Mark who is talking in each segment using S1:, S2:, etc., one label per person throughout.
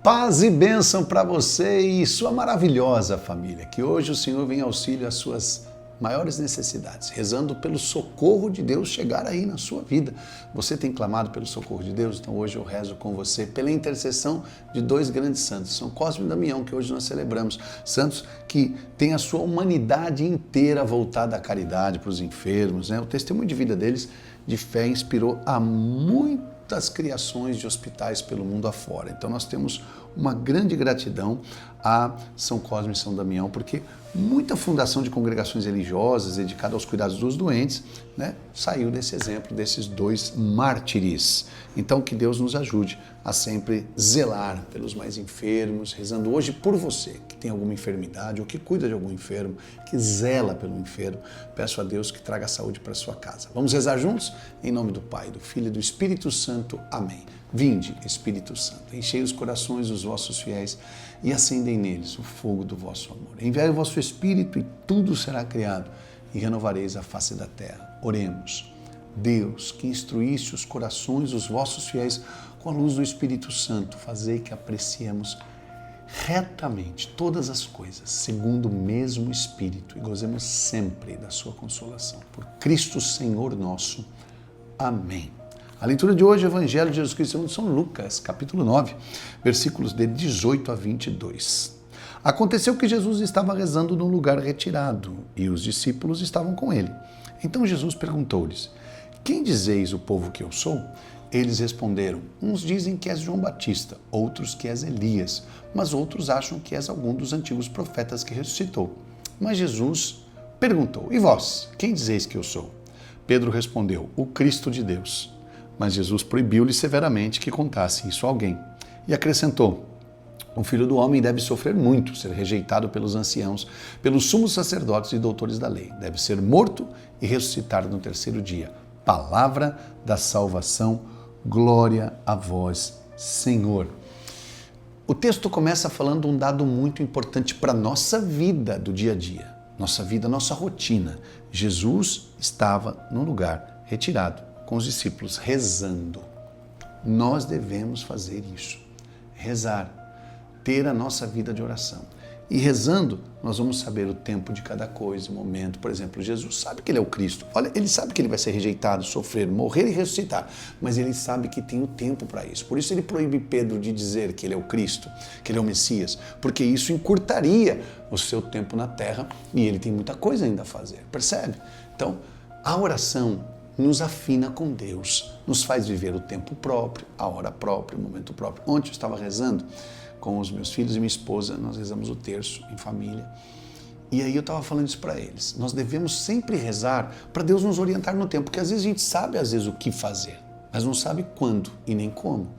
S1: Paz e bênção para você e sua maravilhosa família. Que hoje o Senhor venha auxílio às suas maiores necessidades, rezando pelo socorro de Deus chegar aí na sua vida. Você tem clamado pelo socorro de Deus? Então hoje eu rezo com você pela intercessão de dois grandes santos, São Cosme e Damião, que hoje nós celebramos. Santos que têm a sua humanidade inteira voltada à caridade, para os enfermos, né? O testemunho de vida deles, de fé, inspirou a muitas criações de hospitais pelo mundo afora. Então nós temos uma grande gratidão a São Cosme e São Damião, porque muita fundação de congregações religiosas dedicada aos cuidados dos doentes, né, saiu desse exemplo desses dois mártires. Então que Deus nos ajude a sempre zelar pelos mais enfermos, rezando hoje por você que tem alguma enfermidade ou que cuida de algum enfermo, que zela pelo enfermo. Peço a Deus que traga saúde para sua casa. Vamos rezar juntos? Em nome do Pai, do Filho e do Espírito Santo. Amém. Vinde, Espírito Santo, enchei os corações dos vossos fiéis e acendei neles o fogo do vosso amor. Enviai o vosso Espírito e tudo será criado e renovareis a face da terra. Oremos. Deus, que instruísse os corações dos vossos fiéis com a luz do Espírito Santo, fazei que apreciemos retamente todas as coisas, segundo o mesmo Espírito, e gozemos sempre da sua consolação. Por Cristo Senhor nosso. Amém. A leitura de hoje é o Evangelho de Jesus Cristo segundo São Lucas, capítulo 9, versículos de 18 a 22. Aconteceu que Jesus estava rezando num lugar retirado e os discípulos estavam com ele. Então Jesus perguntou-lhes: quem dizeis o povo que eu sou? Eles responderam: uns dizem que és João Batista, outros que és Elias, mas outros acham que és algum dos antigos profetas que ressuscitou. Mas Jesus perguntou: e vós, quem dizeis que eu sou? Pedro respondeu: o Cristo de Deus. Mas Jesus proibiu-lhe severamente que contasse isso a alguém. E acrescentou: o Filho do Homem deve sofrer muito, ser rejeitado pelos anciãos, pelos sumos sacerdotes e doutores da lei. Deve ser morto e ressuscitar no terceiro dia. Palavra da salvação, glória a vós, Senhor. O texto começa falando um dado muito importante para a nossa vida do dia a dia. Nossa vida, nossa rotina. Jesus estava num lugar retirado com os discípulos, rezando. Nós devemos fazer isso, rezar, ter a nossa vida de oração. E rezando, nós vamos saber o tempo de cada coisa, o momento. Por exemplo, Jesus sabe que ele é o Cristo. Olha, ele sabe que ele vai ser rejeitado, sofrer, morrer e ressuscitar. Mas ele sabe que tem o tempo para isso. Por isso ele proíbe Pedro de dizer que ele é o Cristo, que ele é o Messias, porque isso encurtaria o seu tempo na terra e ele tem muita coisa ainda a fazer. Percebe? Então, a oração nos afina com Deus, nos faz viver o tempo próprio, a hora própria, o momento próprio. Ontem eu estava rezando com os meus filhos e minha esposa, nós rezamos o terço em família, e aí eu estava falando isso para eles. Nós devemos sempre rezar para Deus nos orientar no tempo, porque às vezes a gente sabe o que fazer, mas não sabe quando e nem como.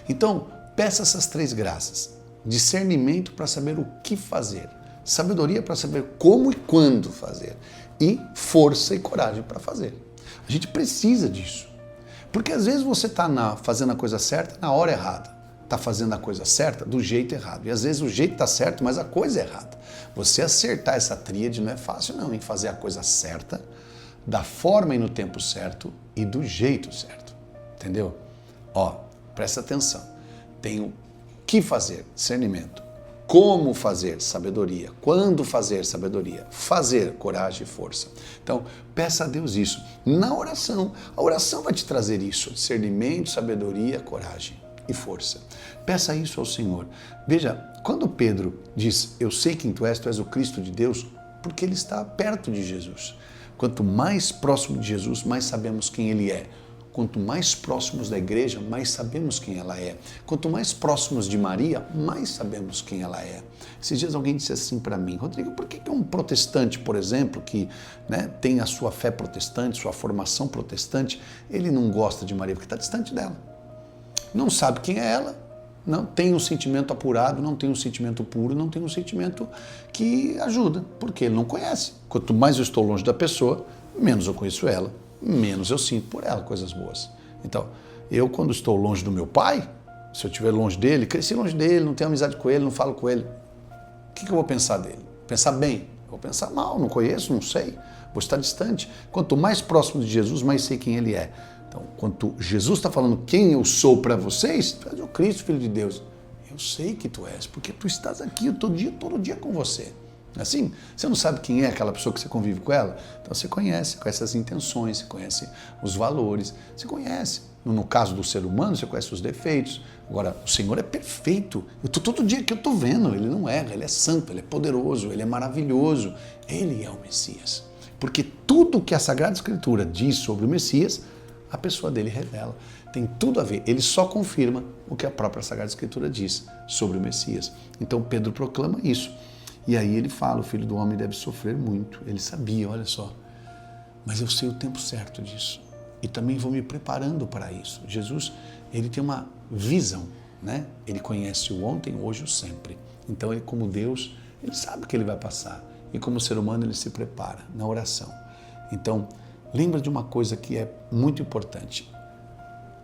S1: Então, peça essas três graças: discernimento para saber o que fazer, sabedoria para saber como e quando fazer, e força e coragem para fazer. A gente precisa disso, porque às vezes você está fazendo a coisa certa na hora errada, está fazendo a coisa certa do jeito errado, e às vezes o jeito está certo, mas a coisa é errada. Você acertar essa tríade não é fácil não, em fazer a coisa certa, da forma e no tempo certo e do jeito certo, entendeu? Ó, presta atenção, tem o que fazer, discernimento. Como fazer, sabedoria. Quando fazer, sabedoria. Fazer, coragem e força. Então, peça a Deus isso. Na oração, a oração vai te trazer isso. Discernimento, sabedoria, coragem e força. Peça isso ao Senhor. Veja, quando Pedro diz: eu sei quem tu és o Cristo de Deus, porque ele está perto de Jesus. Quanto mais próximo de Jesus, mais sabemos quem ele é. Quanto mais próximos da igreja, mais sabemos quem ela é. Quanto mais próximos de Maria, mais sabemos quem ela é. Esses dias alguém disse assim para mim: Rodrigo, por que um protestante, por exemplo, que tem a sua fé protestante, sua formação protestante, ele não gosta de Maria? Porque está distante dela. Não sabe quem é ela, não tem um sentimento apurado, não tem um sentimento puro, não tem um sentimento que ajuda, porque ele não conhece. Quanto mais eu estou longe da pessoa, menos eu conheço ela, menos eu sinto por ela coisas boas. Então, eu quando estou longe do meu pai, se eu estiver longe dele, cresci longe dele, não tenho amizade com ele, não falo com ele, o que eu vou pensar dele? Pensar bem? Vou pensar mal, não conheço, não sei, vou estar distante. Quanto mais próximo de Jesus, mais sei quem ele é. Então, quando Jesus está falando quem eu sou para vocês, tu és o Cristo, Filho de Deus. Eu sei que tu és, porque tu estás aqui todo dia com você. Assim, você não sabe quem é aquela pessoa que você convive com ela? Então você conhece as intenções, você conhece os valores, você conhece. No caso do ser humano, você conhece os defeitos. Agora, o Senhor é perfeito. Todo dia que eu estou vendo, Ele não erra, Ele é santo, Ele é poderoso, Ele é maravilhoso. Ele é o Messias. Porque tudo que a Sagrada Escritura diz sobre o Messias, a pessoa dele revela. Tem tudo a ver. Ele só confirma o que a própria Sagrada Escritura diz sobre o Messias. Então Pedro proclama isso. E aí ele fala, o Filho do Homem deve sofrer muito. Ele sabia, olha só. Mas eu sei o tempo certo disso. E também vou me preparando para isso. Jesus, ele tem uma visão, né? Ele conhece o ontem, o hoje e o sempre. Então ele, como Deus, ele sabe o que ele vai passar. E como ser humano, ele se prepara na oração. Então, lembra de uma coisa que é muito importante.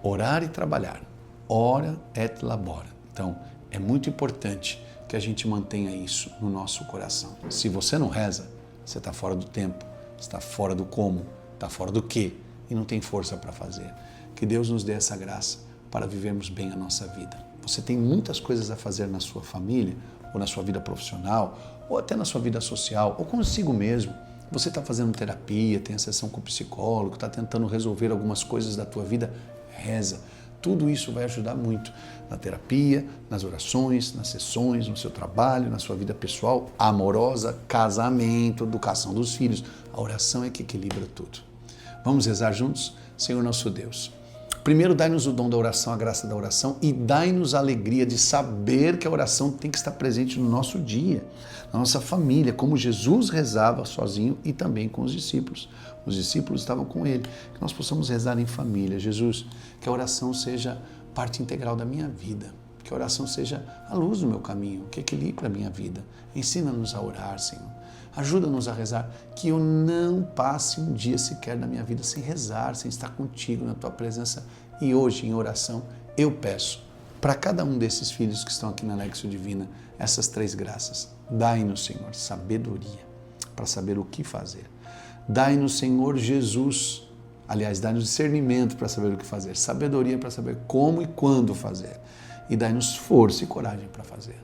S1: Orar e trabalhar. Ora et labora. Então, é muito importante que a gente mantenha isso no nosso coração. Se você não reza, você está fora do tempo, está fora do como, está fora do quê e não tem força para fazer. Que Deus nos dê essa graça para vivermos bem a nossa vida. Você tem muitas coisas a fazer na sua família, ou na sua vida profissional, ou até na sua vida social, ou consigo mesmo. Você está fazendo terapia, tem a sessão com o psicólogo, está tentando resolver algumas coisas da tua vida, reza. Tudo isso vai ajudar muito na terapia, nas orações, nas sessões, no seu trabalho, na sua vida pessoal, amorosa, casamento, educação dos filhos. A oração é que equilibra tudo. Vamos rezar juntos? Senhor nosso Deus, primeiro dai-nos o dom da oração, a graça da oração, e dai-nos a alegria de saber que a oração tem que estar presente no nosso dia, na nossa família, como Jesus rezava sozinho e também com os discípulos. Os discípulos estavam com ele. Que nós possamos rezar em família. Jesus, que a oração seja parte integral da minha vida. Que a oração seja a luz do meu caminho, que equilibre a minha vida. Ensina-nos a orar, Senhor. Ajuda-nos a rezar, que eu não passe um dia sequer na minha vida sem rezar, sem estar contigo na tua presença. E hoje, em oração, eu peço para cada um desses filhos que estão aqui na Lexio Divina, essas 3 graças. Dai-nos, Senhor, sabedoria para saber o que fazer. Dai-nos, Senhor Jesus, aliás, dai-nos discernimento para saber o que fazer, sabedoria para saber como e quando fazer, e dai-nos força e coragem para fazer.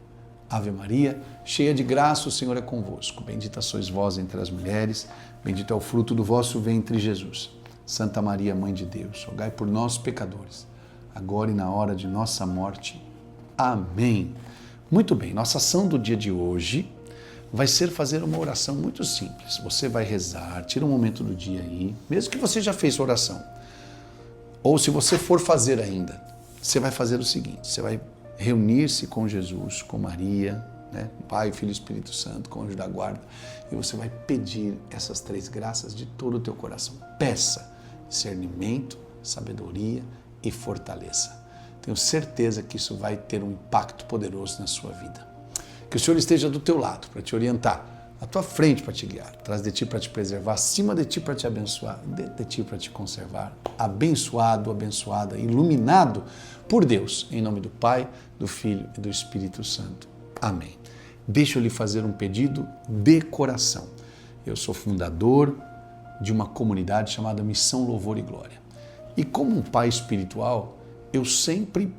S1: Ave Maria, cheia de graça, o Senhor é convosco. Bendita sois vós entre as mulheres, bendito é o fruto do vosso ventre, Jesus. Santa Maria, Mãe de Deus, rogai por nós, pecadores, agora e na hora de nossa morte. Amém. Muito bem, nossa ação do dia de hoje vai ser fazer uma oração muito simples. Você vai rezar, tira um momento do dia aí, mesmo que você já fez a oração. Ou se você for fazer ainda, você vai fazer o seguinte, você vai reunir-se com Jesus, com Maria, né? Pai, Filho e Espírito Santo, com o anjo da guarda, e você vai pedir essas 3 graças de todo o teu coração. Peça discernimento, sabedoria e fortaleza. Tenho certeza que isso vai ter um impacto poderoso na sua vida. Que o Senhor esteja do teu lado para te orientar, à tua frente para te guiar, atrás de ti para te preservar, acima de ti para te abençoar, de ti para te conservar. Abençoado, abençoada, iluminado por Deus, em nome do Pai, do Filho e do Espírito Santo. Amém. Deixa eu lhe fazer um pedido de coração. Eu sou fundador de uma comunidade chamada Missão Louvor e Glória. E como um pai espiritual, eu sempre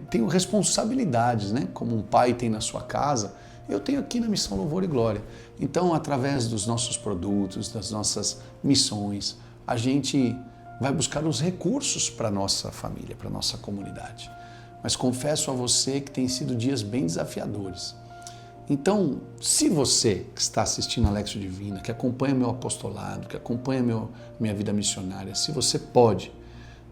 S1: tenho responsabilidades, né? Como um pai tem na sua casa, eu tenho aqui na Missão Louvor e Glória. Então, através dos nossos produtos, das nossas missões, a gente vai buscar os recursos para a nossa família, para a nossa comunidade. Mas confesso a você que tem sido dias bem desafiadores. Então, se você que está assistindo a Lexio Divina, que acompanha meu apostolado, que acompanha minha vida missionária, se você pode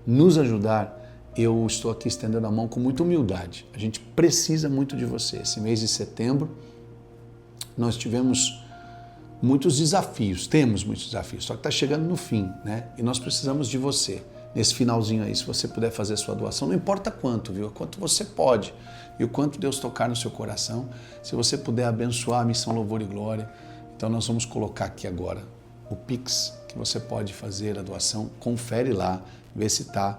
S1: nos ajudar, eu estou aqui estendendo a mão com muita humildade. A gente precisa muito de você. Esse mês de setembro, nós tivemos muitos desafios, temos muitos desafios, só que está chegando no fim, né? E nós precisamos de você. Nesse finalzinho aí, se você puder fazer a sua doação, não importa quanto, viu? Quanto você pode e o quanto Deus tocar no seu coração. Se você puder abençoar a Missão Louvor e Glória, então nós vamos colocar aqui agora o Pix, que você pode fazer a doação. Confere lá, vê se está.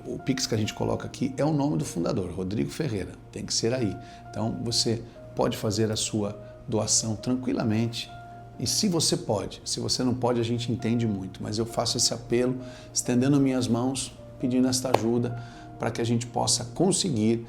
S1: O Pix que a gente coloca aqui é o nome do fundador, Rodrigo Ferreira, tem que ser aí. Então você pode fazer a sua doação tranquilamente. E se você pode, se você não pode, a gente entende muito, mas eu faço esse apelo, estendendo minhas mãos, pedindo esta ajuda para que a gente possa conseguir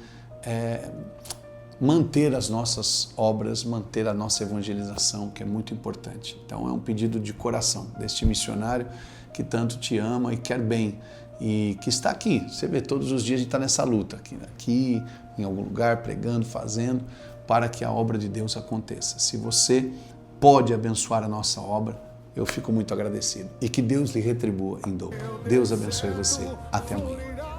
S1: manter as nossas obras, manter a nossa evangelização, que é muito importante. Então é um pedido de coração deste missionário que tanto te ama e quer bem e que está aqui. Você vê, todos os dias a gente está nessa luta, aqui em algum lugar, pregando, fazendo, para que a obra de Deus aconteça. Se você pode abençoar a nossa obra, eu fico muito agradecido. E que Deus lhe retribua em dobro. Deus abençoe você. Até amanhã.